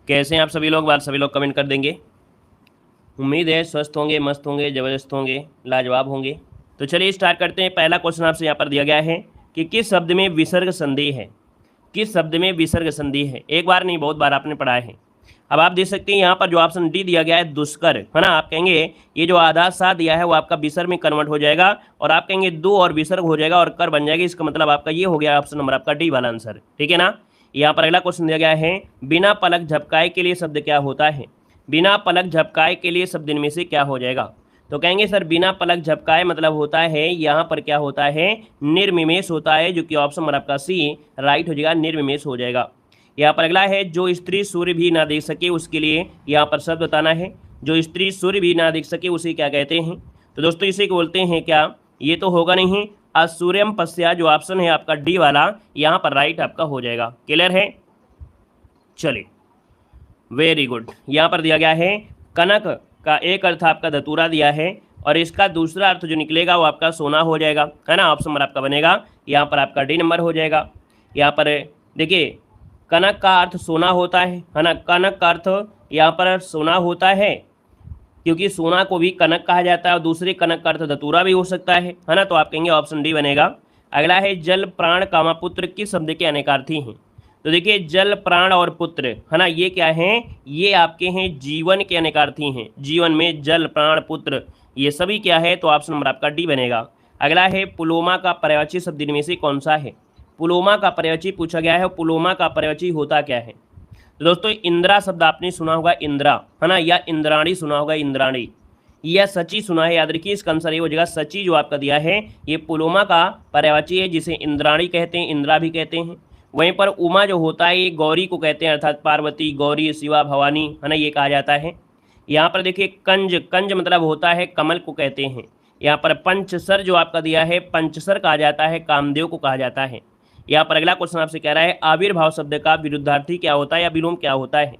कैसे हैं आप सभी लोग? बात सभी लोग कमेंट कर देंगे। उम्मीद है स्वस्थ होंगे, मस्त होंगे, ज़बरदस्त होंगे, लाजवाब होंगे। तो चलिए स्टार्ट करते हैं। पहला क्वेश्चन आपसे यहाँ पर दिया गया है कि किस शब्द में विसर्ग संधि है। किस शब्द में विसर्ग संधि है? एक बार नहीं, बहुत बार आपने पढ़ा है। अब आप देख सकते हैं यहाँ पर जो ऑप्शन डी दिया गया है दुष्कर, है ना। आप कहेंगे ये जो आधा सा दिया है वो आपका विसर्ग में कन्वर्ट हो जाएगा, और आप कहेंगे दो और विसर्ग हो जाएगा और कर बन जाएगी। इसका मतलब आपका ये हो गया ऑप्शन नंबर आपका डी वाला आंसर, ठीक है ना। यहाँ पर अगला क्वेश्चन दिया गया है बिना पलक झपकाए के लिए शब्द क्या होता है। बिना पलक झपकाए के लिए शब्द इनमें से क्या हो जाएगा? तो कहेंगे सर बिना पलक झपकाए मतलब होता है यहाँ पर क्या होता है, निर्विमेष होता है, जो कि ऑप्शन नंबर आपका सी राइट हो जाएगा, निर्विमेष हो जाएगा। यहाँ पर अगला है जो स्त्री सूर्य भी ना देख सके उसके लिए यहाँ पर शब्द बताना है। जो स्त्री सूर्य भी ना देख सके उसे क्या कहते हैं? तो दोस्तों इसे बोलते हैं क्या? ये तो होगा नहीं, असूर्यम पश्या, जो ऑप्शन है आपका डी वाला यहाँ पर राइट आपका हो जाएगा। क्लियर है? चलिए वेरी गुड। यहाँ पर दिया गया है कनक का एक अर्थ आपका धतूरा दिया है, और इसका दूसरा अर्थ जो निकलेगा वो आपका सोना हो जाएगा, है ना। ऑप्शन नंबर आपका बनेगा यहाँ पर आपका डी नंबर हो जाएगा। यहाँ पर देखिए कनक का अर्थ सोना होता है ना। कनक का अर्थ यहाँ पर सोना होता है, क्योंकि सोना को भी कनक कहा जाता है, और दूसरे कनक का अर्थ धतूरा भी हो सकता है ना। तो आप कहेंगे ऑप्शन डी बनेगा। अगला है जल प्राण कामा पुत्र किस शब्द के अनेकार्थी हैं। तो देखिए जल प्राण और पुत्र, है ना, ये क्या हैं? ये आपके हैं जीवन के अनेकार्थी हैं। जीवन में जल प्राण पुत्र ये सभी क्या है? तो ऑप्शन नंबर आपका डी बनेगा। अगला है पुलोमा का पर्यायवाची शब्द इनमें से कौन सा है। पुलोमा का पर्यायवाची पूछा गया है। पुलोमा का पर्यायवाची होता क्या है? तो दोस्तों इंदिरा शब्द आपने सुना होगा, इंदिरा, है ना, या इंद्राणी सुना होगा, इंद्राणी, या सची सुना है। याद रखिए इसका आंसर ये हो जाएगा सची, जो आपका दिया है ये पुलोमा का पर्यायवाची है, जिसे इंद्राणी कहते हैं, इंदिरा भी कहते हैं। वहीं पर उमा जो होता है ये गौरी को कहते हैं, अर्थात पार्वती, गौरी, शिवा, भवानी, है ना, ये कहा जाता है। यहाँ पर देखिए कंज, कंज मतलब होता है कमल को कहते हैं। यहाँ पर पंचसर जो आपका दिया है पंचसर कहा जाता है, कामदेव को कहा जाता है। यहाँ पर अगला क्वेश्चन आपसे कह रहा है आविर्भाव शब्द का विरुद्धार्थी क्या होता है या विलोम क्या होता है।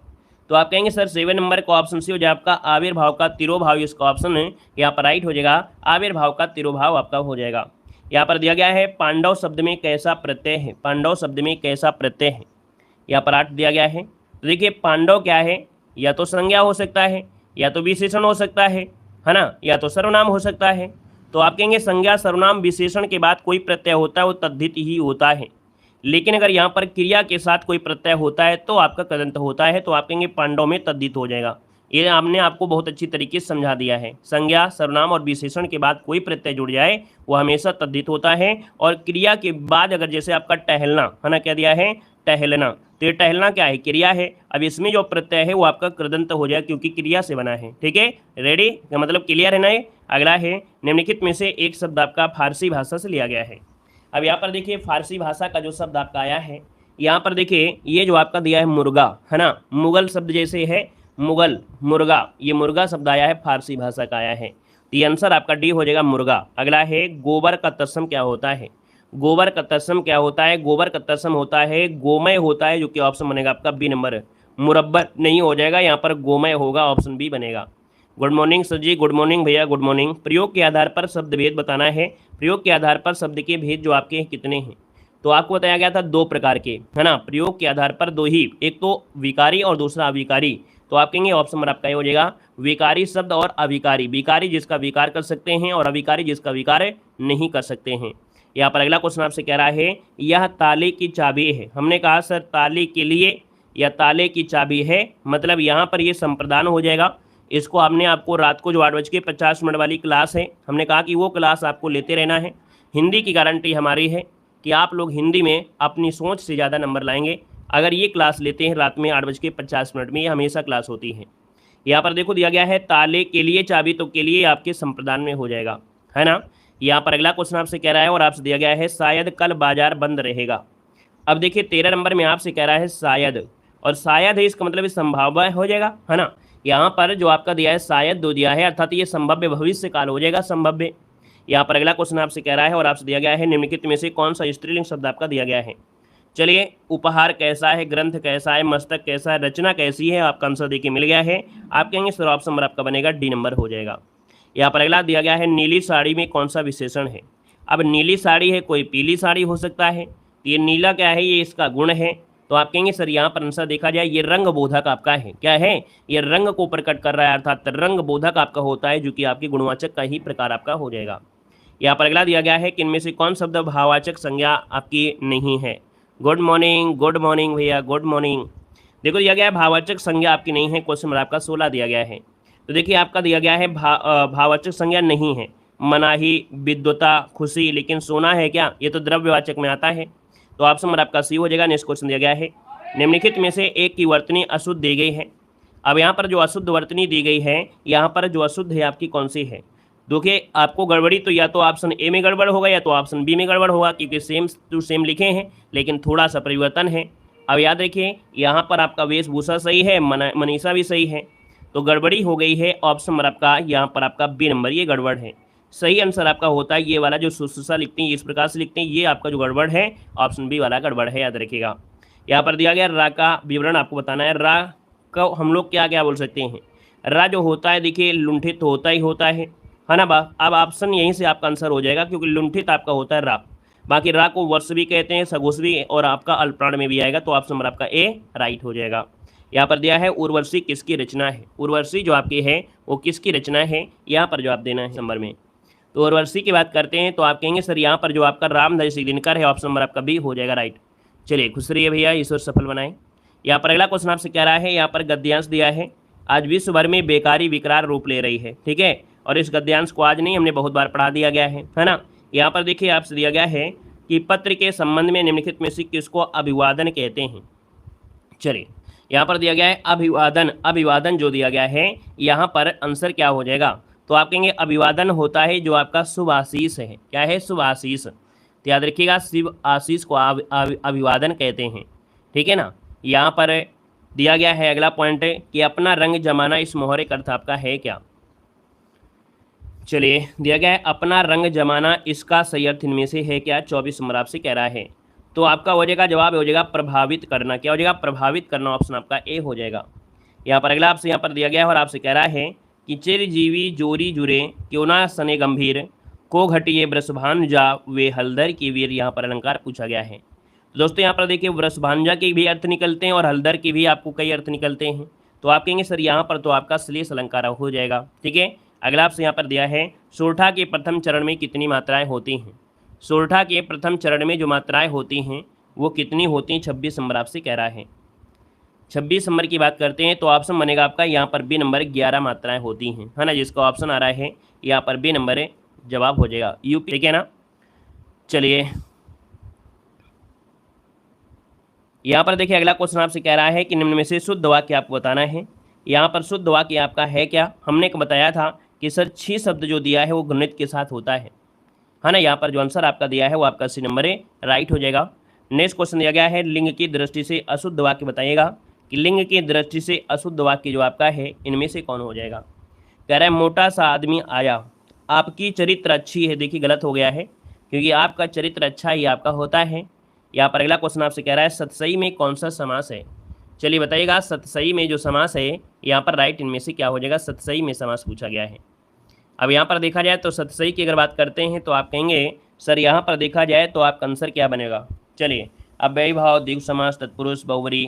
तो आप कहेंगे सर 7 नंबर का ऑप्शन सी हो जाए आपका आविर्भाव का तिरोभाव, इसका ऑप्शन है यहाँ पर राइट हो जाएगा, आविर्भाव का तिरोभाव आपका हो जाएगा। यहाँ पर दिया गया है पांडव शब्द में कैसा प्रत्यय है। पांडव शब्द में कैसा प्रत्यय है, यहाँ पर 8 दिया गया है। तो देखिए पांडव क्या है, या तो संज्ञा हो सकता है, या तो विशेषण हो सकता है ना, या तो सर्वनाम हो सकता है। तो आप कहेंगे संज्ञा सर्वनाम विशेषण के बाद कोई प्रत्यय होता है वो तद्धित ही होता है, लेकिन अगर यहाँ पर क्रिया के साथ कोई प्रत्यय होता है तो आपका कृदंत होता है। तो आप कहेंगे पांडव में तद्धित हो जाएगा। ये हमने आपको बहुत अच्छी तरीके से समझा दिया है। संज्ञा सर्वनाम और विशेषण के बाद कोई प्रत्यय जुड़ जाए वो हमेशा तद्धित होता है, और क्रिया के बाद अगर जैसे आपका टहलना, है ना, क्या दिया है टहलना, तो ये टहलना क्या है, क्रिया है। अब इसमें जो प्रत्यय है वो आपका कृदंत हो जाए, क्योंकि क्रिया से बना है। ठीक है, रेडी, मतलब क्लियर है ना। ये अगला है निम्नलिखित में से एक शब्द आपका फारसी भाषा से लिया गया है। अब यहाँ पर देखिए फारसी भाषा का जो शब्द आपका आया है, यहाँ पर देखिए ये जो आपका दिया है मुर्गा, है ना, मुगल शब्द जैसे है मुगल, मुर्गा, ये मुर्गा शब्द आया है फारसी भाषा का आया है। तो ये आंसर आपका डी हो जाएगा, मुर्गा। अगला है गोबर का तत्सम क्या होता है। गोबर का तत्सम क्या होता है? गोबर का तत्सम होता है गोमय होता है, जो कि ऑप्शन बनेगा आपका बी नंबर। मुरब्बा नहीं हो जाएगा, यहाँ पर गोमय होगा, ऑप्शन बी बनेगा। गुड मॉर्निंग सर जी, गुड मॉर्निंग भैया, गुड मॉर्निंग। प्रयोग के आधार पर शब्द भेद बताना है। प्रयोग के आधार पर शब्द के भेद जो आपके कितने हैं? तो आपको बताया गया था 2 प्रकार के, है ना। प्रयोग के आधार पर 2 ही, एक तो विकारी और दूसरा अविकारी। तो आप कहेंगे ऑप्शन नंबर आपका ये हो जाएगा विकारी शब्द और अविकारी। विकारी जिसका विकार कर सकते हैं, और अविकारी जिसका विकार नहीं कर सकते हैं। यहाँ पर अगला क्वेश्चन आपसे कह रहा है यह ताले की चाबी है। हमने कहा सर ताले के लिए या ताले की चाबी है, मतलब यहाँ पर ये संप्रदान हो जाएगा। इसको हमने आपको रात को जो 8:50 वाली क्लास है, हमने कहा कि वो क्लास आपको लेते रहना है। हिंदी की गारंटी हमारी है कि आप लोग हिंदी में अपनी सोच से ज़्यादा नंबर लाएंगे अगर ये क्लास लेते हैं रात में 8:50 में। ये हमेशा क्लास होती है। यहाँ पर देखो दिया गया है ताले के लिए चाबी, तो के लिए आपके संप्रदान में हो जाएगा, है ना। यहाँ पर अगला क्वेश्चन आपसे कह रहा है और आपसे दिया गया है शायद कल बाजार बंद रहेगा। अब देखिए 13 नंबर में आपसे कह रहा है शायद, और शायद है इसका मतलब संभावना हो जाएगा, है ना। यहाँ पर जो आपका दिया है शायद 2 दिया है, अर्थात ये संभव्य भविष्य काल हो जाएगा, संभव्य। यहाँ पर अगला क्वेश्चन आपसे कह रहा है और आपसे दिया गया है निम्नलिखित में से कौन सा स्त्रीलिंग शब्द आपका दिया गया है। चलिए उपहार कैसा है, ग्रंथ कैसा है, मस्तक कैसा है, रचना कैसी है, आपका आंसर देखिए मिल गया है। आप कहेंगे सर ऑप्शन नंबर आपका बनेगा डी नंबर हो जाएगा। यहाँ पर अगला दिया गया है नीली साड़ी में कौन सा विशेषण है। अब नीली साड़ी है, कोई पीली साड़ी हो सकता है। ये नीला क्या है, ये इसका गुण है, तो आप कहेंगे सर यहाँ पर आंसर देखा जाए ये रंग बोधक आपका है, क्या है, ये रंग को प्रकट कर रहा है, अर्थात रंग बोधक आपका होता है, जो कि आपके गुणवाचक का ही प्रकार आपका हो जाएगा। यहाँ पर अगला दिया गया है कि इनमें से कौन शब्द भाववाचक संज्ञा आपकी नहीं है। गुड मॉर्निंग भैया, गुड मॉर्निंग। देखो दिया गया है भाववाचक संज्ञा आपकी नहीं है, क्वेश्चन नंबर आपका 16 दिया गया है। तो देखिए आपका दिया गया है भाववाचक संज्ञा नहीं है, मनाही, विद्वता, खुशी, लेकिन सोना है क्या, ये तो द्रव्यवाचक में आता है, तो ऑप्शन नंबर आपका सी हो जाएगा। नेक्स्ट क्वेश्चन दिया गया है निम्नलिखित में से एक की वर्तनी अशुद्ध दी गई है। अब यहाँ पर जो अशुद्ध वर्तनी दी गई है, यहाँ पर जो अशुद्ध है आपकी कौन सी है। देखिए आपको गड़बड़ी तो या तो ऑप्शन ए में गड़बड़ होगा या तो ऑप्शन बी में गड़बड़ होगा, क्योंकि सेम टू सेम लिखे हैं लेकिन थोड़ा सा परिवर्तन है। अब याद रखिए यहाँ पर आपका वेशभूषा सही है, मनीषा भी सही है, तो गड़बड़ी हो गई है ऑप्शन नंबर आपका यहाँ पर आपका बी नंबर, ये गड़बड़ है। सही आंसर आपका होता है ये वाला जो शुश्रूषा लिखते हैं इस प्रकार से लिखते हैं, ये आपका जो गड़बड़ है ऑप्शन बी वाला गड़बड़ है, याद रखिएगा। यहाँ पर दिया गया रा का विवरण आपको बताना है। रा का हम लोग क्या क्या बोल सकते हैं। रा जो होता है देखिए लुंठित तो होता ही होता है ना बा। अब ऑप्शन यहीं से आपका आंसर हो जाएगा, क्योंकि लुंठित आपका होता है रा। बाकी रा को वर्ष भी कहते हैं, सगोस भी, और आपका अल्पप्राण में भी आएगा, तो ऑप्शन नंबर आपका ए राइट हो जाएगा। यहाँ पर दिया है उर्वशी किसकी रचना है। उर्वशी जो आपकी है वो किसकी रचना है, यहाँ पर जो आप देना है नंबर में। तो उर्वशी की बात करते हैं तो आप कहेंगे सर यहाँ पर जो आपका रामधारी सिंह दिनकर है, ऑप्शन नंबर आपका बी हो जाएगा राइट। चलिए खुश रहिए भैया, ईश्वर सफल बनाए। यहाँ पर अगला क्वेश्चन आपसे कह रहा है, यहाँ पर गद्यांश दिया है, आज विश्व भर में बेकारी विकराल रूप ले रही है, ठीक है, और इस गद्यांश को आज नहीं हमने बहुत बार पढ़ा दिया गया है ना। यहाँ पर देखिए आपसे दिया गया है कि पत्र के संबंध में निम्नलिखित में से किसको अभिवादन कहते हैं। चलिए यहाँ पर दिया गया है अभिवादन, अभिवादन जो दिया गया है यहाँ पर आंसर क्या हो जाएगा, तो आप कहेंगे अभिवादन होता है जो आपका शुभ आशीष है, क्या है, शुभ आशीष। तो याद रखिएगा शुभ आशीष को अभिवादन कहते हैं, ठीक है ना। यहाँ पर दिया गया है अगला पॉइंट कि अपना रंग जमाना, इस मोहरे का अर्थ आपका है क्या। चलिए दिया गया है अपना रंग जमाना, इसका सही अर्थ इनमें से है क्या, 24 नंबर आपसे कह रहा है। तो आपका हो जाएगा जवाब हो जाएगा प्रभावित करना, क्या हो जाएगा, प्रभावित करना, ऑप्शन आपका ए हो जाएगा। यहाँ पर अगला आपसे यहाँ पर दिया गया है और आपसे कह रहा है कि चिरजीवी जोरी जुरे क्यों ना सने गंभीर को घटिए वृषभानुजा वे हलदर की वीर, यहाँ पर अलंकार पूछा गया है। तो दोस्तों यहाँ पर देखिए वृषभानुजा के भी अर्थ निकलते हैं और हलदर के भी आपको कई अर्थ निकलते हैं, तो आप कहेंगे सर यहाँ पर तो आपका श्लेष अलंकार हो जाएगा, ठीक है। अगला आपसे यहाँ पर दिया है सोरठा के प्रथम चरण में कितनी मात्राएं होती हैं। सोरठा के प्रथम चरण में जो मात्राएं होती हैं वो कितनी होती हैं, 26 नंबर आपसे कह रहा है। 26 नंबर की बात करते हैं तो ऑप्शन बनेगा आपका यहाँ पर बी नंबर 11 मात्राएं होती हैं, है ना, जिसका ऑप्शन आ रहा है यहाँ पर बी नंबर जवाब हो जाएगा यूपी, ठीक है ना। चलिए यहाँ पर देखिए अगला क्वेश्चन आपसे कह रहा है कि निम्न में से शुद्ध वाक्य आपको बताना है। यहाँ पर शुद्ध वाक्य आपका है क्या, हमने बताया था कि सर 6 शब्द जो दिया है वो गणित के साथ होता है ना। यहाँ पर जो आंसर आपका दिया है वो आपका सी नंबर राइट हो जाएगा। नेक्स्ट क्वेश्चन दिया गया है लिंग की दृष्टि से अशुद्ध वाक्य बताइएगा कि लिंग की दृष्टि से अशुद्ध वाक्य जो आपका है इनमें से कौन हो जाएगा। कह रहा है मोटा सा आदमी आया, आपकी चरित्र अच्छी है, देखिए गलत हो गया है क्योंकि आपका चरित्र अच्छा ही आपका होता है। यहाँ पर अगला क्वेश्चन आपसे कह रहा है सतसई में कौन सा समास है। चलिए बताइएगा सतसई में जो समास है यहाँ पर राइट इनमें से क्या हो जाएगा, सतसई में समास पूछा गया है। अब यहाँ पर देखा जाए तो सतसई की अगर बात करते हैं तो आप कहेंगे सर यहाँ पर देखा जाए तो आपका आंसर क्या बनेगा। चलिए अब व्ययभाव द्विगु समास तत्पुरुष बहुवरी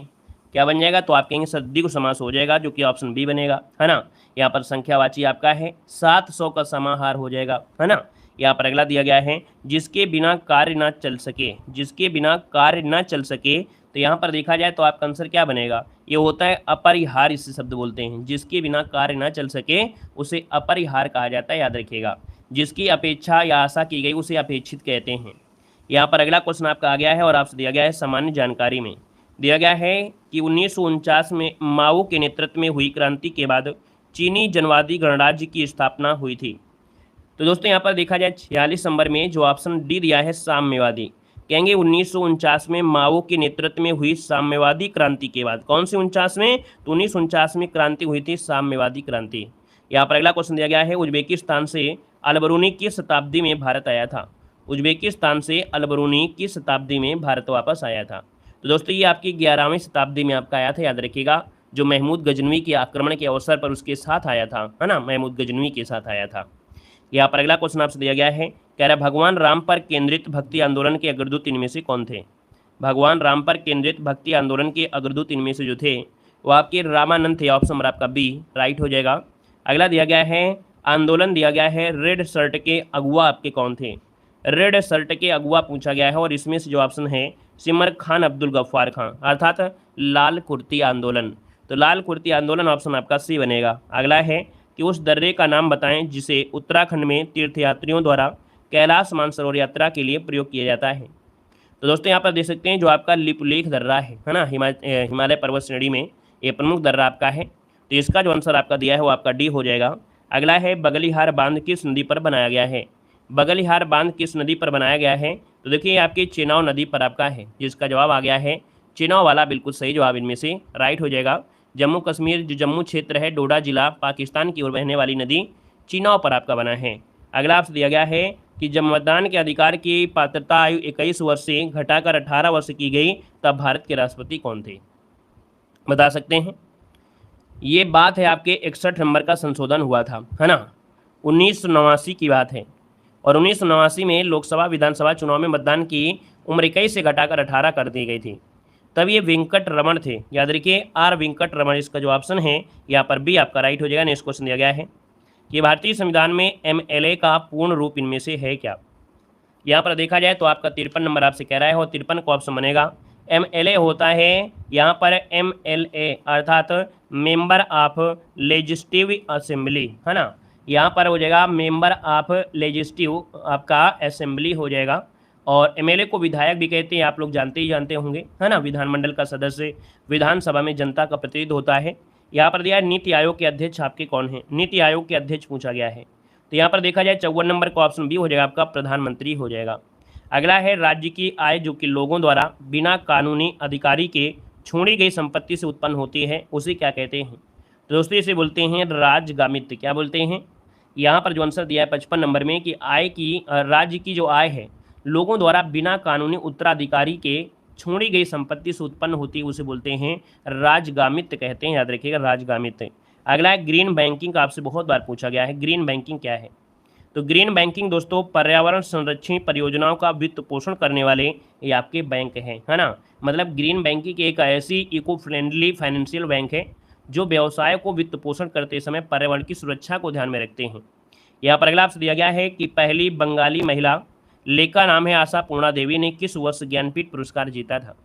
क्या बन जाएगा, तो आप कहेंगे सर द्विगु समास हो जाएगा जो कि ऑप्शन बी बनेगा, है ना। यहाँ पर संख्यावाची आपका है 700 का समाहार हो जाएगा, है ना। यहाँ पर अगला दिया गया है जिसके बिना कार्य ना चल सके, जिसके बिना कार्य ना चल सके, तो यहाँ पर देखा जाए तो आपका आंसर क्या बनेगा, ये होता है अपरिहार्य, इसे शब्द बोलते हैं, जिसके बिना कार्य ना चल सके उसे अपरिहार्य कहा जाता है, याद रखिएगा। जिसकी अपेक्षा या आशा की गई उसे अपेक्षित कहते हैं। यहाँ पर अगला क्वेश्चन आपका आ गया है और आपसे दिया गया है सामान्य जानकारी में दिया गया है कि 1949 में माओ के नेतृत्व में हुई क्रांति के बाद चीनी जनवादी गणराज्य की स्थापना हुई थी। तो दोस्तों यहाँ पर देखा जाए 46 नंबर में जो ऑप्शन डी दिया है साम्यवादी, कहेंगे 1949 में माओ के नेतृत्व में हुई साम्यवादी क्रांति के बाद, कौन से 49 में, तो 1949 में क्रांति हुई थी साम्यवादी क्रांति। यहाँ पर अगला क्वेश्चन दिया गया है उज्बेकिस्तान से अलबरूनी किस शताब्दी में भारत आया था। उज्बेकिस्तान से अलबरूनी किस शताब्दी में भारत वापस आया था। तो दोस्तों ये आपकी 11वीं शताब्दी में आपका आया था, याद रखिएगा, जो महमूद गजनवी के आक्रमण के अवसर पर उसके साथ आया था, है ना, महमूद गजनवी के साथ आया था। यहाँ पर अगला क्वेश्चन आपसे दिया गया है, कह रहा है भगवान राम पर केंद्रित भक्ति आंदोलन के अग्रदूत इनमें से कौन थे। भगवान राम पर केंद्रित भक्ति आंदोलन के अग्रदूत इनमें से जो थे वो आपके रामानंद थे। ऑप्शन नंबर आपका बी राइट हो जाएगा। अगला दिया गया है आंदोलन दिया गया है रेड शर्ट के अगुआ आपके कौन थे? रेड शर्ट के अगुआ पूछा गया है और इसमें से जो ऑप्शन है सिमर खान अब्दुल गफ्फार खान अर्थात लाल कुर्ती आंदोलन। तो लाल कुर्ती आंदोलन ऑप्शन आपका सी बनेगा। अगला है कि उस दर्रे का नाम बताएं जिसे उत्तराखंड में तीर्थयात्रियों द्वारा कैलाश मानसरोवर यात्रा के लिए प्रयोग किया जाता है। तो दोस्तों यहाँ पर देख सकते हैं जो आपका लिपुलेख दर्रा है ना, हिमालय पर्वत श्रेणी में ये प्रमुख दर्रा आपका है। तो इसका जो आंसर आपका दिया है वो आपका डी हो जाएगा। अगला है बगलिहार बांध किस नदी पर बनाया गया है? बगलिहार बांध किस नदी पर बनाया गया है? तो देखिए आपकी चेनाब नदी पर आपका है, जिसका जवाब आ गया है चेनाब वाला, बिल्कुल सही जवाब इनमें से राइट हो जाएगा। जम्मू कश्मीर जो जम्मू क्षेत्र है डोडा जिला पाकिस्तान की ओर बहने वाली नदी चेनाब पर आपका बना है। अगला आपसे दिया गया है कि जब मतदान के अधिकार की पात्रता आयु 21 वर्ष से घटाकर 18 वर्ष की गई तब भारत के राष्ट्रपति कौन थे? बता सकते हैं। ये बात है आपके 61 नंबर का संशोधन हुआ था, है ना, 1989 की बात है। और 1989 में लोकसभा विधानसभा चुनाव में मतदान की उम्र 21 से घटाकर 18 कर दी गई थी। तब ये वेंकट रमन थे, याद रखिए आर वेंकट रमन। इसका जो ऑप्शन है यहाँ पर बी आपका राइट हो जाएगा। नेक्स्ट क्वेश्चन दिया गया है कि भारतीय संविधान में एमएलए का पूर्ण रूप इनमें से है क्या? यहाँ पर देखा जाए तो आपका 53 नंबर आपसे कह रहा है और 53 को ऑप्शन बनेगा। एमएलए होता है यहाँ पर एमएलए अर्थात मेंबर ऑफ लेजिस्लेटिव असेंबली, है ना, यहाँ पर हो जाएगा मेंबर ऑफ लेजिस्लेटिव आपका असेंबली हो जाएगा। और एमएलए को विधायक भी कहते हैं, आप लोग जानते ही जानते होंगे, है ना, विधानमंडल का सदस्य विधानसभा में जनता का प्रतिनिधि होता है। यहाँ पर दिया है नीति आयोग के अध्यक्ष आपके कौन है? नीति आयोग के अध्यक्ष पूछा गया है। तो यहाँ पर देखा जाए 54 नंबर का ऑप्शन बी हो जाएगा आपका प्रधानमंत्री हो जाएगा। अगला है राज्य की आय जो कि लोगों द्वारा बिना कानूनी अधिकारी के छोड़ी गई संपत्ति से उत्पन्न होती है उसे क्या कहते हैं? तो दोस्तों इसे बोलते हैं राजगामित्य। क्या बोलते हैं? यहाँ पर जो आंसर दिया है 55 नंबर में कि आय की राज्य की जो आय है लोगों द्वारा बिना कानूनी उत्तराधिकारी के छोड़ी गई संपत्ति से उत्पन्न होती है उसे बोलते हैं राजगामित्य कहते हैं, याद रखिएगा राजगामित्य। अगला है ग्रीन बैंकिंग का आपसे बहुत बार पूछा गया है, ग्रीन बैंकिंग क्या है? तो ग्रीन बैंकिंग दोस्तों पर्यावरण संरक्षण परियोजनाओं का वित्त पोषण करने वाले ये आपके बैंक हैं, है ना। मतलब ग्रीन बैंकिंग एक ऐसी इको फ्रेंडली फाइनेंशियल बैंक है जो व्यवसाय को वित्त पोषण करते समय पर्यावरण की सुरक्षा को ध्यान में रखते हैं। यहाँ पर अगला आपसे दिया गया है कि पहली बंगाली महिला लेखा नाम है आशा पूर्णा देवी ने किस वर्ष ज्ञानपीठ पुरस्कार जीता था?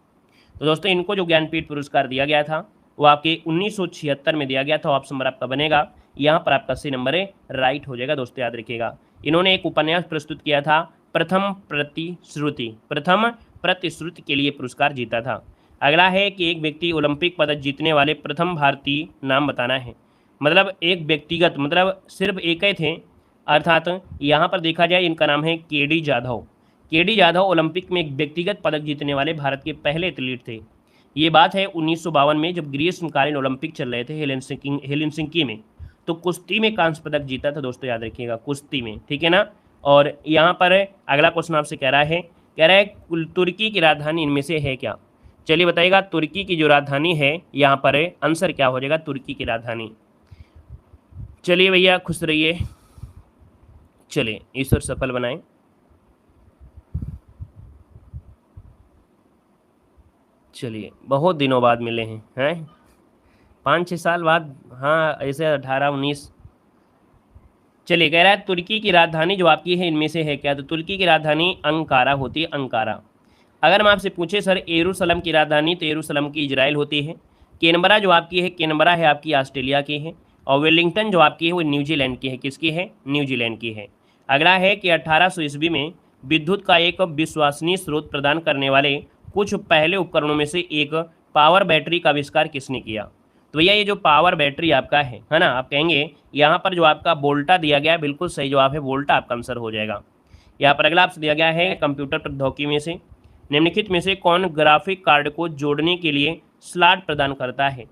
तो दोस्तों इनको जो ज्ञानपीठ पुरस्कार दिया गया था वो आपके 1976 में दिया गया था। ऑप्शन नंबर आपका बनेगा यहाँ पर आपका सी नंबर है राइट हो जाएगा। दोस्तों याद रखिएगा इन्होंने एक उपन्यास प्रस्तुत किया था प्रथम प्रतिश्रुति के लिए पुरस्कार जीता था। अगला है कि एक व्यक्ति ओलंपिक पदक जीतने वाले प्रथम भारतीय नाम बताना है। मतलब एक व्यक्तिगत मतलब सिर्फ एक ही थे, अर्थात यहाँ पर देखा जाए इनका नाम है KD Jadhav. KD Jadhav Olympic में एक व्यक्तिगत पदक जीतने वाले भारत के पहले एथलीट थे। ये बात है 1952 में जब ग्रीष्मकालीन ओलंपिक चल रहे थे हेलसिंकी में, तो कुश्ती में कांस्य पदक जीता था। दोस्तों याद रखिएगा कुश्ती में, ठीक है ना। और यहाँ पर अगला क्वेश्चन आपसे कह रहा है तुर्की की राजधानी इनमें से है क्या? चलिए बताइएगा तुर्की की जो राजधानी है यहाँ पर आंसर क्या हो जाएगा तुर्की की राजधानी? चलिए भैया खुश रहिए, चलिए ईश्वर सफल बनाएं। चलिए बहुत दिनों बाद मिले हैं 5-6 साल बाद, हाँ ऐसे 18-19। चलिए कह रहा है तुर्की की राजधानी जो आपकी है इनमें से है क्या? तो तुर्की की राजधानी अंकारा होती है, अंकारा। अगर हम आपसे पूछे सर यरूशलेम की राजधानी, तो यरूशलेम की इजराइल होती है। कैनबरा जो आपकी है, कैनबरा है आपकी ऑस्ट्रेलिया की है। और वेलिंगटन जो आपकी है वो न्यूजीलैंड की है। किसकी है? न्यूजीलैंड की है। अगला है कि 1800 ईस्वी में विद्युत का एक विश्वसनीय स्रोत प्रदान करने वाले कुछ पहले उपकरणों में से एक पावर बैटरी का आविष्कार किसने किया? तो भैया ये जो पावर बैटरी आपका है ना, आप कहेंगे यहाँ पर जो आपका वोल्टा दिया गया है, बिल्कुल सही जवाब है वोल्टा आपका आंसर हो जाएगा। यहाँ पर अगला आपसे दिया गया है कंप्यूटर प्रौद्योगिकी में से निम्नलिखित में से कौन ग्राफिक कार्ड को जोड़ने के लिए स्लॉट प्रदान करता है?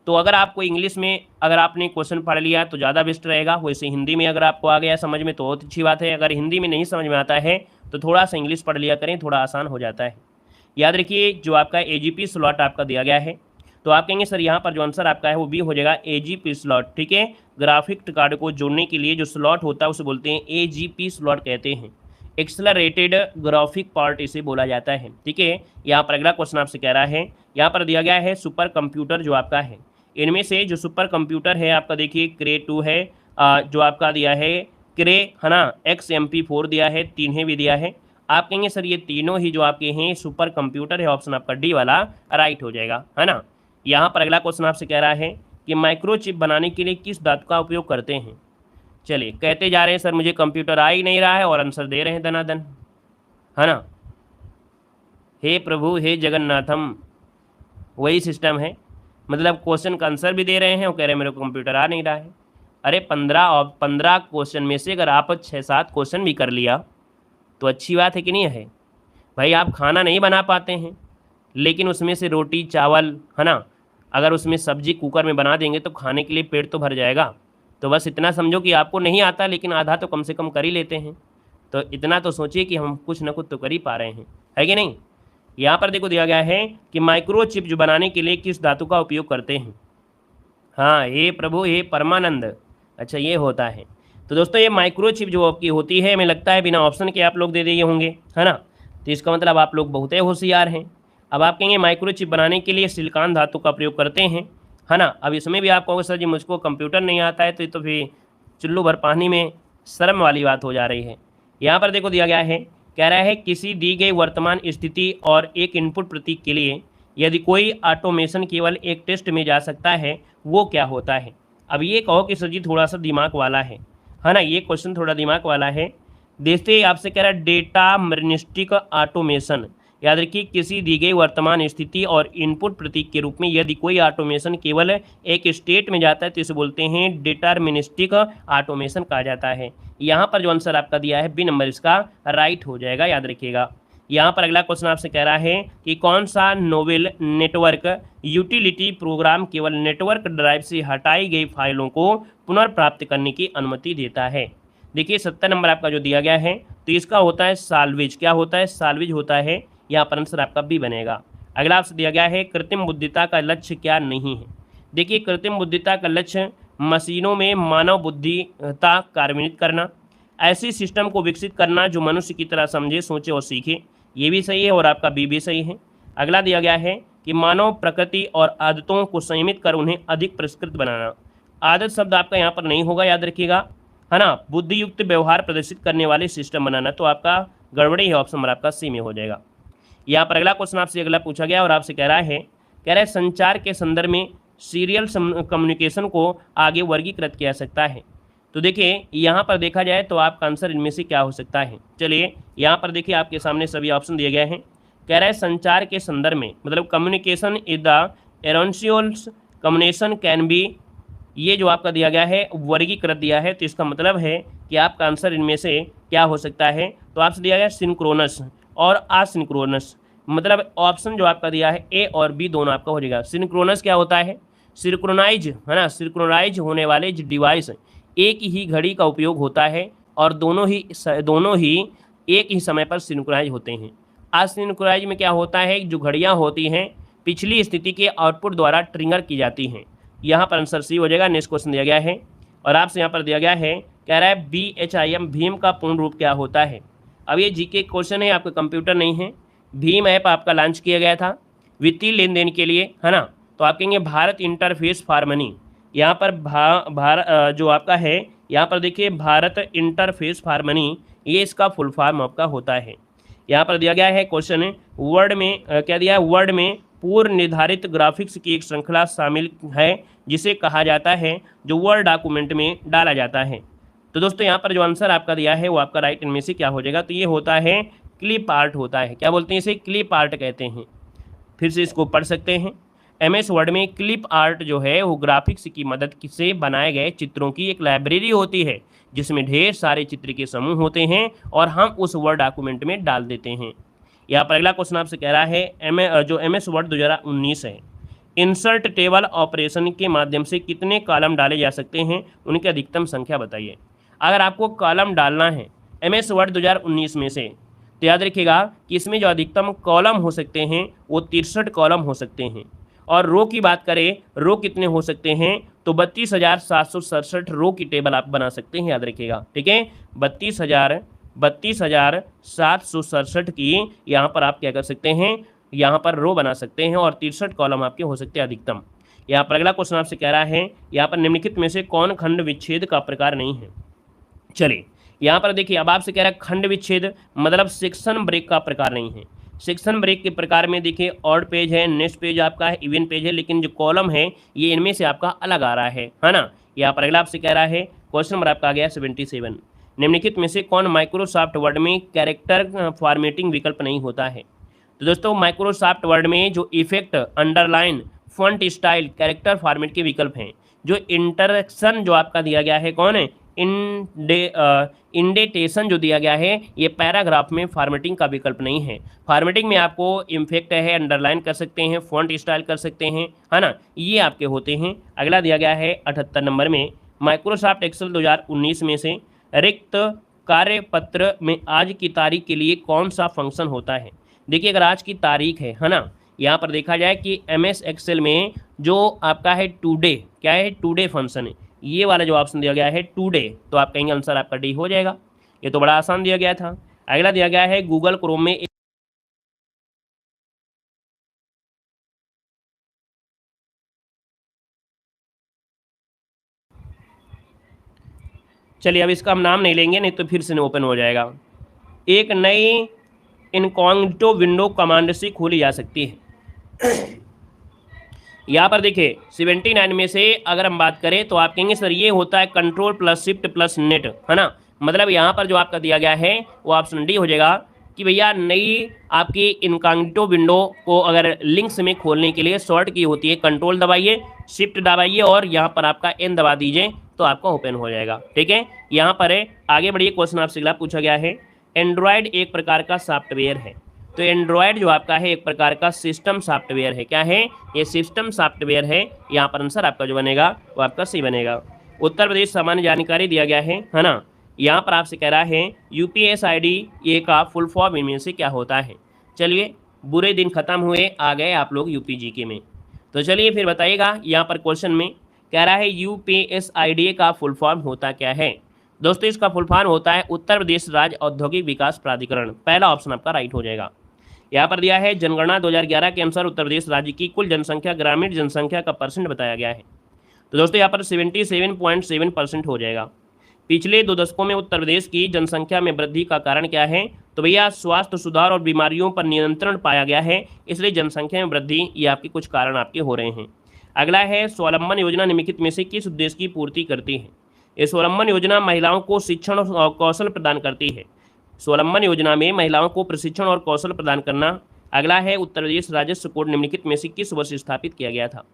तो अगर आपको इंग्लिश में अगर आपने क्वेश्चन पढ़ लिया तो ज़्यादा बेस्ट रहेगा। वैसे हिंदी में अगर आपको आ गया समझ में तो बहुत अच्छी बात है। अगर हिंदी में नहीं समझ में आता है तो थोड़ा सा इंग्लिश पढ़ लिया करें, थोड़ा आसान हो जाता है। याद रखिए जो आपका AGP स्लॉट आपका दिया गया है, तो आप कहेंगे सर यहाँ पर जो आंसर आपका है वो भी हो जाएगा AGP स्लॉट, ठीक है। ग्राफिक कार्ड को जोड़ने के लिए जो स्लॉट होता है उसे बोलते हैं AGP स्लॉट कहते हैं। एक्सलरेटेड ग्राफिक पार्ट इसे बोला जाता है। ठीक है, यहाँ पर अगला क्वेश्चन आपसे कह रहा है, यहाँ पर दिया गया है सुपर कंप्यूटर जो आपका है, इनमें से जो सुपर कंप्यूटर है आपका देखिए क्रे 2 है, जो आपका दिया है क्रे, है ना, XMP4 दिया है, 3 भी दिया है। आप कहेंगे सर ये तीनों ही जो आपके हैं सुपर कंप्यूटर है, ऑप्शन आपका डी वाला राइट हो जाएगा, है ना। यहाँ पर अगला क्वेश्चन आपसे कह रहा है कि माइक्रोचिप बनाने के लिए किस धातु का उपयोग करते हैं। चलिए कहते जा रहे हैं सर मुझे कंप्यूटर आ ही नहीं रहा है और आंसर दे रहे हैं धनाधन, है ना। हे प्रभु हे जगन्नाथम, वही सिस्टम है, मतलब क्वेश्चन का आंसर भी दे रहे हैं और कह रहे हैं मेरे को कंप्यूटर आ नहीं रहा है। अरे 15 क्वेश्चन में से अगर आप 6-7 क्वेश्चन भी कर लिया तो अच्छी बात है कि नहीं है भाई। आप खाना नहीं बना पाते हैं लेकिन उसमें से रोटी चावल, है ना, अगर उसमें सब्जी कुकर में बना देंगे तो खाने के लिए पेट तो भर जाएगा। तो बस इतना समझो कि आपको नहीं आता लेकिन आधा तो कम से कम कर ही लेते हैं, तो इतना तो सोचिए कि हम कुछ ना कुछ तो कर ही पा रहे हैं, है कि नहीं। यहाँ पर देखो दिया गया है कि माइक्रोचिप जो बनाने के लिए किस धातु का उपयोग करते हैं। हाँ हे प्रभु हे परमानंद, अच्छा ये होता है। तो दोस्तों ये माइक्रोचिप जो आपकी होती है, हमें लगता है बिना ऑप्शन के आप लोग दे दिए होंगे, है ना। तो इसका मतलब आप लोग बहुत ही होशियार हैं। अब आप कहेंगे माइक्रोचिप बनाने के लिए सिलिकॉन धातु का प्रयोग करते हैं, है ना। अब इसमें भी आप कहोगे सर जी मुझको कंप्यूटर नहीं आता है, तो ये तो फिर चुल्लू भर पानी में शर्म वाली बात हो जा रही है। यहाँ पर देखो दिया गया है, कह रहा है किसी दी गई वर्तमान स्थिति और एक इनपुट प्रतीक के लिए यदि कोई ऑटोमेशन केवल एक टेस्ट में जा सकता है वो क्या होता है। अब ये कहो कि सर जी थोड़ा सा दिमाग वाला है ना, ये क्वेश्चन थोड़ा दिमाग वाला है। देखते ही आपसे कह रहा है डेटर्मिनिस्टिक ऑटोमेशन। याद रखिए किसी दी गई वर्तमान स्थिति और इनपुट प्रतीक के रूप में यदि कोई ऑटोमेशन केवल एक स्टेट में जाता है तो इसे बोलते हैं डिटर्मिनिस्टिक ऑटोमेशन कहा जाता है। यहाँ पर जो आंसर आपका दिया है बी नंबर इसका राइट हो जाएगा, याद रखिएगा। यहाँ पर अगला क्वेश्चन आपसे कह रहा है कि कौन सा नोवेल नेटवर्क यूटिलिटी प्रोग्राम केवल नेटवर्क ड्राइव से हटाई गई फाइलों को पुनर्प्राप्त करने की अनुमति देता है। देखिए 70 नंबर आपका जो दिया गया है तो इसका होता है साल्वेज। क्या होता है? साल्वेज होता है। यहाँ पर आंसर आपका बी बनेगा। अगला आपसे दिया गया है कृत्रिम बुद्धिमत्ता का लक्ष्य क्या नहीं है। देखिए कृत्रिम बुद्धिमत्ता का लक्ष्य मशीनों में मानव बुद्धिमत्ता कार्यान्वित करना, ऐसी सिस्टम को विकसित करना जो मनुष्य की तरह समझे सोचे और सीखे। ये भी सही है और आपका बी भी सही है। अगला दिया गया है कि मानव प्रकृति और आदतों को संयमित कर उन्हें अधिक परिष्कृत बनाना। आदत शब्द आपका यहाँ पर नहीं होगा, याद रखिएगा, है ना। बुद्धियुक्त व्यवहार प्रदर्शित करने वाले सिस्टम बनाना, तो आपका गड़बड़ी है, ऑप्शन नंबर आपका सी में हो जाएगा। यहाँ पर अगला क्वेश्चन आपसे अगला पूछा गया और आपसे कह रहा है संचार के संदर्भ में सीरियल कम्युनिकेशन को आगे वर्गीकृत किया जा सकता है। तो देखिए यहाँ पर देखा जाए तो आपका आंसर इनमें से क्या हो सकता है। चलिए यहाँ पर देखिए आपके सामने सभी ऑप्शन दिए गए हैं। कह रहा है संचार के संदर्भ में, मतलब communication is the essentials communication can be, ये जो आपका दिया गया है वर्गीकृत दिया है, तो इसका मतलब है कि आपका आंसर इनमें से क्या हो सकता है। तो आपसे दिया गया सिंक्रोनस और असिंक्रोनस, मतलब ऑप्शन जो आपका दिया है ए और बी दोनों आपका हो जाएगा। सिंक्रोनस क्या होता है? सिंक्रोनाइज, है ना, सिंक्रोनाइज होने वाले डिवाइस एक ही घड़ी का उपयोग होता है और दोनों ही एक ही समय पर सिंक्रोनाइज होते हैं। असिंक्रोनाइज में क्या होता है, जो घड़ियाँ होती हैं पिछली स्थिति के आउटपुट द्वारा ट्रिगर की जाती हैं। यहाँ पर आंसर सी हो जाएगा। नेक्स्ट क्वेश्चन दिया गया है और आपसे यहाँ पर दिया गया है, कह रहा है BHIM भीम का पूर्ण रूप क्या होता है। अब ये जीके क्वेश्चन है, आपका कंप्यूटर नहीं है। भीम ऐप आपका लॉन्च किया गया था वित्तीय लेन देन के लिए, है ना। तो आप कहेंगे भारत इंटरफेस फॉर मनी। यहाँ पर जो आपका है, यहाँ पर देखिए भारत इंटरफेस फॉर मनी, ये इसका फुल फॉर्म आपका होता है। यहाँ पर दिया गया है क्वेश्चन वर्ड में क्या दिया है, वर्ड में पूर्व निर्धारित ग्राफिक्स की एक श्रृंखला शामिल है जिसे कहा जाता है, जो वर्ड डॉक्यूमेंट में डाला जाता है। तो दोस्तों यहाँ पर जो आंसर आपका दिया है वो आपका राइट इनमें से क्या हो जाएगा, तो ये होता है क्लिप आर्ट होता है। क्या बोलते हैं इसे? क्लिप आर्ट कहते हैं। फिर से इसको पढ़ सकते हैं। MS वर्ड में क्लिप आर्ट जो है वो ग्राफिक्स की मदद से बनाए गए चित्रों की एक लाइब्रेरी होती है जिसमें ढेर सारे चित्र के समूह होते हैं और हम उस वर्ड डॉक्यूमेंट में डाल देते हैं। यहाँ पर अगला क्वेश्चन आपसे कह रहा है जो MS वर्ड 2019 है, इंसर्ट टेबल ऑपरेशन के माध्यम से कितने कॉलम डाले जा सकते हैं, उनकी अधिकतम संख्या बताइए। अगर आपको कॉलम डालना है MS वर्ड 2019 में से, तो याद रखिएगा कि इसमें जो अधिकतम कॉलम हो सकते हैं वो 63 कॉलम हो सकते हैं। और रो की बात करें, रो कितने हो सकते हैं, तो 32,767 रो की टेबल आप बना सकते हैं, याद रखिएगा। ठीक है, 32,767 की यहाँ पर आप क्या कर सकते हैं, यहाँ पर रो बना सकते हैं और 63 कॉलम आपके हो सकते हैं अधिकतम। यहाँ पर अगला क्वेश्चन आपसे कह रहा है, यहाँ पर निम्नलिखित में से कौन खंड विच्छेद का प्रकार नहीं है। चलिए यहाँ पर देखिए, अब आपसे कह रहा है खंड विच्छेद मतलब सेक्शन ब्रेक का प्रकार नहीं है। सेक्शन ब्रेक के प्रकार में देखिए ऑड पेज है, नेक्स्ट पेज आपका है, इवन पेज है, लेकिन जो कॉलम है ये इनमें से आपका अलग आ रहा है ना। यहाँ पर अगला आपसे कह रहा है, क्वेश्चन नंबर आपका आ गया 77, निम्नलिखित में से कौन माइक्रोसॉफ्ट वर्ड में कैरेक्टर फॉर्मेटिंग विकल्प नहीं होता है। तो दोस्तों माइक्रोसॉफ्ट वर्ड में जो effect, underline, font style, character format के विकल्प हैं, जो इंटरेक्शन जो आपका दिया गया है कौन है, इंडेटेशन जो दिया गया है, ये पैराग्राफ में फॉर्मेटिंग का विकल्प नहीं है। फॉर्मेटिंग में आपको इफेक्ट है, अंडरलाइन कर सकते हैं, फॉन्ट स्टाइल कर सकते हैं, है ना, ये आपके होते हैं। अगला दिया गया है 78 नंबर में, माइक्रोसॉफ्ट एक्सेल 2019 में से रिक्त कार्यपत्र में आज की तारीख के लिए कौन सा फंक्शन होता है। देखिए अगर आज की तारीख है ना, यहाँ पर देखा जाए कि MS एक्सेल में जो आपका है टुडे, क्या है, टुडे फंक्शन है, ये वाला जो ऑप्शन दिया गया है टुडे, तो आप कहेंगे आंसर आपका डी हो जाएगा। ये तो बड़ा आसान दिया गया था। अगला दिया गया है गूगल क्रोम में चलिए अब इसका हम नाम नहीं लेंगे, नहीं तो फिर से ओपन हो जाएगा। एक नई इनकॉग्निटो विंडो कमांड से खोली जा सकती है। यहाँ पर देखिए 79 में से अगर हम बात करें तो आप कहेंगे सर ये होता है control plus shift plus net, है ना। मतलब यहाँ पर जो आपका दिया गया है वो ऑप्शन डी हो जाएगा कि भैया नई आपकी इनकॉग्निटो विंडो को अगर लिंक्स में खोलने के लिए शॉर्ट की होती है, कंट्रोल दबाइए, शिफ्ट दबाइए और यहाँ पर आपका एन दबा दीजिए तो आपका ओपन हो जाएगा। ठीक है, यहाँ पर है, आगे बढ़िए। क्वेश्चन आपसे अगला पूछा गया है, एंड्रॉयड एक प्रकार का सॉफ्टवेयर है। तो एंड्रॉयड जो आपका है एक प्रकार का सिस्टम सॉफ्टवेयर है। क्या है, ये सिस्टम सॉफ्टवेयर है। यहाँ पर आंसर आपका जो बनेगा वो आपका सही बनेगा। उत्तर प्रदेश सामान्य जानकारी दिया गया है ना। यहाँ पर आपसे कह रहा है UPSID ये का फुल फॉर्म इनमें से क्या होता है। चलिए बुरे दिन खत्म हुए, आ गए आप लोग UPGK में। तो चलिए फिर बताइएगा, यहाँ पर क्वेश्चन में कह रहा है UPSID का फुल फॉर्म होता क्या है। दोस्तों इसका फुल फॉर्म होता है उत्तर प्रदेश राज्य औद्योगिक विकास प्राधिकरण। पहला ऑप्शन आपका राइट हो जाएगा। यहाँ पर दिया है जनगणना 2011 के अनुसार उत्तर प्रदेश राज्य की कुल जनसंख्या ग्रामीण जनसंख्या का परसेंट बताया गया है। तो दोस्तों यहाँ पर 77.7% हो जाएगा। पिछले 2 दशकों में उत्तर प्रदेश की जनसंख्या में वृद्धि का कारण क्या है, तो भैया स्वास्थ्य सुधार और बीमारियों पर नियंत्रण पाया गया है, इसलिए जनसंख्या में वृद्धि, ये आपके कुछ कारण आपके हो रहे हैं। अगला है स्वावलंबन योजना निम्नलिखित में से किस उद्देश्य की पूर्ति करती है। ये स्वावलंबन योजना महिलाओं को शिक्षण और कौशल प्रदान करती है। स्वावलंबन योजना में महिलाओं को प्रशिक्षण और कौशल प्रदान करना। अगला है उत्तर प्रदेश राजस्व कोड निम्नलिखित में से किस वर्ष स्थापित किया गया था।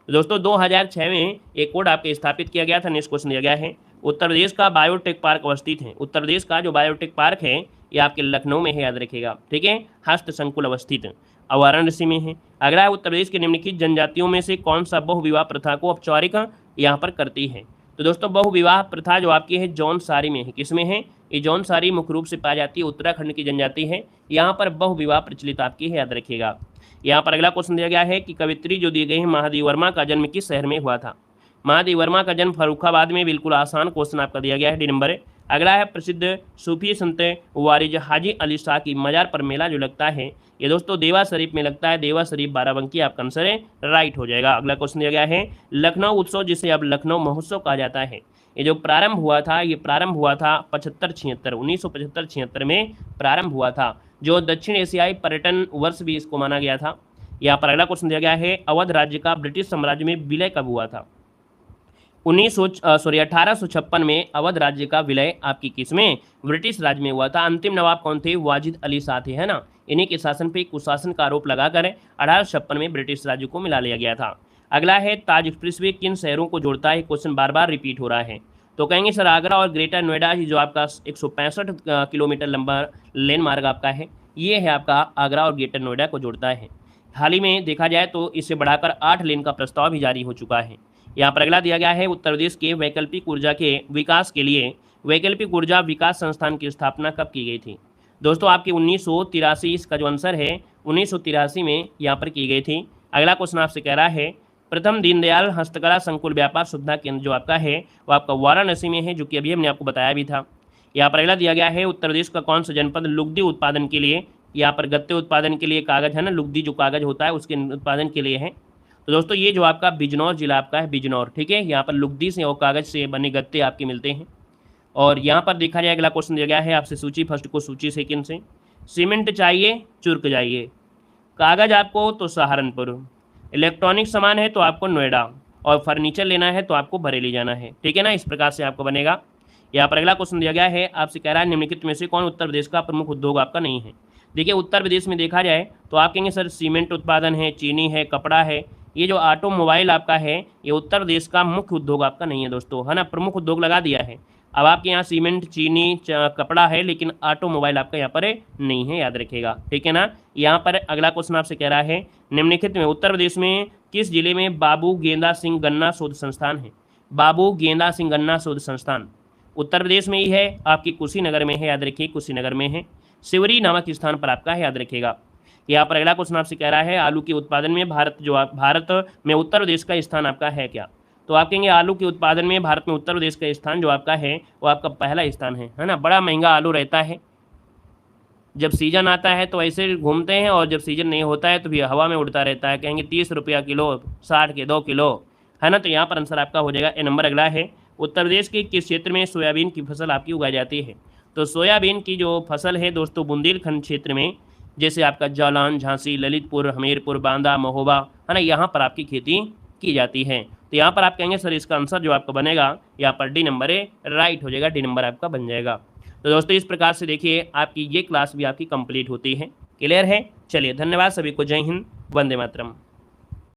दोस्तों 2006 में एक कोड आपके स्थापित किया गया था। नेक्स्ट क्वेश्चन दिया गया है, उत्तर प्रदेश का बायोटेक पार्क अवस्थित है। उत्तर प्रदेश का जो बायोटेक पार्क है ये आपके लखनऊ में है, याद रखिएगा। ठीक है, हस्त संकुल अवस्थित वाराणसी में है। अगला है उत्तर प्रदेश के निम्नलिखित जनजातियों में से कौन सा बहुविवाह प्रथा को औपचारिक यहाँ पर करती है। तो दोस्तों बहुविवाह प्रथा जो आपकी है जौनसारी में है। किसमें है, ये जौनसारी मुख्य रूप से पाई जाती है, उत्तराखंड की जनजाति है। यहाँ पर बहुविवाह प्रचलित आपकी है, याद रखिएगा। यहाँ पर अगला क्वेश्चन दिया गया है कि कवित्री जो दी गई है महादेव वर्मा का जन्म किस शहर में हुआ था। महादेव वर्मा का जन्म फर्रुखाबाद में। बिल्कुल आसान क्वेश्चन आपका दिया गया है, डी नंबर। अगला है प्रसिद्ध सूफी संत वारिज हाजी अली शाह की मजार पर मेला जो लगता है, ये दोस्तों देवा शरीफ में लगता है। देवा शरीफ बाराबंकी आपका आंसर है, राइट हो जाएगा। अगला क्वेश्चन दिया गया है लखनऊ उत्सव जिसे अब लखनऊ महोत्सव कहा जाता है, ये जो प्रारंभ हुआ था, ये प्रारंभ हुआ था 1975 में प्रारंभ हुआ था, जो दक्षिण एशियाई पर्यटन वर्ष भी इसको माना गया था। यहाँ पर अगला क्वेश्चन दिया गया है अवध राज्य का ब्रिटिश साम्राज्य में विलय कब हुआ था। 1856 में अवध राज्य का विलय आपकी किसमें, ब्रिटिश राज्य में हुआ था। अंतिम नवाब कौन थे, वाजिद अली शाह थे, है ना। इन्हीं के शासन पे कुशासन का आरोप लगाकर 1856 में ब्रिटिश राज्य को मिला लिया गया था। अगला है ताज एक्सप्रेसवे किन शहरों को जोड़ता है। क्वेश्चन बार बार रिपीट हो रहा है, तो कहेंगे सर आगरा और ग्रेटर नोएडा जो आपका 165 किलोमीटर लंबा लेन मार्ग आपका है, ये है आपका आगरा और ग्रेटर नोएडा को जोड़ता है। हाल ही में देखा जाए तो इसे बढ़ाकर 8 लेन का प्रस्ताव भी जारी हो चुका है। यहाँ पर अगला दिया गया है उत्तर प्रदेश के वैकल्पिक ऊर्जा के विकास के लिए वैकल्पिक ऊर्जा विकास संस्थान की स्थापना कब की गई थी। दोस्तों आपकी 1983, इसका जो आंसर है 1983 में यहाँ पर की गई थी। अगला क्वेश्चन आपसे कह रहा है प्रथम दीनदयाल हस्तकला संकुल व्यापार सुविधा केंद्र जो आपका है वो आपका वाराणसी में है, जो कि अभी हमने आपको बताया भी था। यहाँ पर अगला दिया गया है उत्तर प्रदेश का कौन सा जनपद लुगदी उत्पादन के लिए, यहाँ पर गत्ते उत्पादन के लिए कागज है ना, लुगदी जो कागज होता है उसके उत्पादन के लिए है। तो दोस्तों ये जो आपका बिजनौर जिला आपका है, बिजनौर, ठीक है, यहाँ पर लुगदी से और कागज से बने गत्ते आपके मिलते हैं। और यहाँ पर देखा जाए अगला क्वेश्चन दिया गया है आपसे सूची फर्स्ट को सूची सेकंड से। सीमेंट चाहिए चुर्क जाइए, कागज आपको तो सहारनपुर, इलेक्ट्रॉनिक सामान है तो आपको नोएडा, और फर्नीचर लेना है तो आपको बरेली जाना है, ठीक है ना, इस प्रकार से आपको बनेगा। यहाँ पर अगला क्वेश्चन दिया गया है आपसे कह रहा है निम्नलिखित में से कौन उत्तर प्रदेश का प्रमुख उद्योग आपका नहीं है। देखिए उत्तर प्रदेश में देखा जाए तो आप कहेंगे सर सीमेंट उत्पादन है, चीनी है, कपड़ा है, ये जो ऑटोमोबाइल आपका है ये उत्तर प्रदेश का मुख्य उद्योग आपका नहीं है दोस्तों, है ना, प्रमुख उद्योग लगा दिया है। अब आपके यहाँ सीमेंट, चीनी, कपड़ा है, लेकिन ऑटोमोबाइल आपका यहाँ पर नहीं है, याद रखिएगा, ठीक है ना। यहाँ पर अगला क्वेश्चन आपसे कह रहा है निम्नलिखित में उत्तर प्रदेश में किस जिले में बाबू गेंदा सिंह गन्ना शोध संस्थान है। बाबू गेंदा सिंह गन्ना शोध संस्थान उत्तर प्रदेश में ही है, आपकी कुशीनगर में है, याद रखिए कुशीनगर में है, सिवरी नामक स्थान पर आपका है, याद रखिएगा। यहाँ पर अगला क्वेश्चन आपसे कह रहा है आलू के उत्पादन में भारत में उत्तर प्रदेश का स्थान आपका है क्या। तो आप कहेंगे आलू के उत्पादन में भारत में उत्तर प्रदेश का स्थान जो आपका है वो आपका पहला स्थान है ना। बड़ा महंगा आलू रहता है, जब सीजन आता है तो ऐसे घूमते हैं, और जब सीजन नहीं होता है तो भी हवा में उड़ता रहता है, कहेंगे 30 रुपया किलो, 60 के 2 किलो, है ना। तो यहाँ पर आंसर आपका हो जाएगा ए नंबर। अगला है उत्तर प्रदेश के किस क्षेत्र में सोयाबीन की फसल आपकी उगाई जाती है। तो सोयाबीन की जो फसल है दोस्तों बुंदेलखंड क्षेत्र में, जैसे आपका जालौन, झांसी, ललितपुर, हमीरपुर, बांदा, महोबा, है ना, यहाँ पर आपकी खेती की जाती है। तो यहाँ पर आप कहेंगे सर इसका आंसर जो आपका बनेगा यहाँ पर डी नंबर है, राइट हो जाएगा, डी नंबर आपका बन जाएगा। तो दोस्तों इस प्रकार से देखिए आपकी ये क्लास भी आपकी कंप्लीट होती है। क्लियर है, चलिए धन्यवाद सभी को, जय हिंद, वंदे मातरम।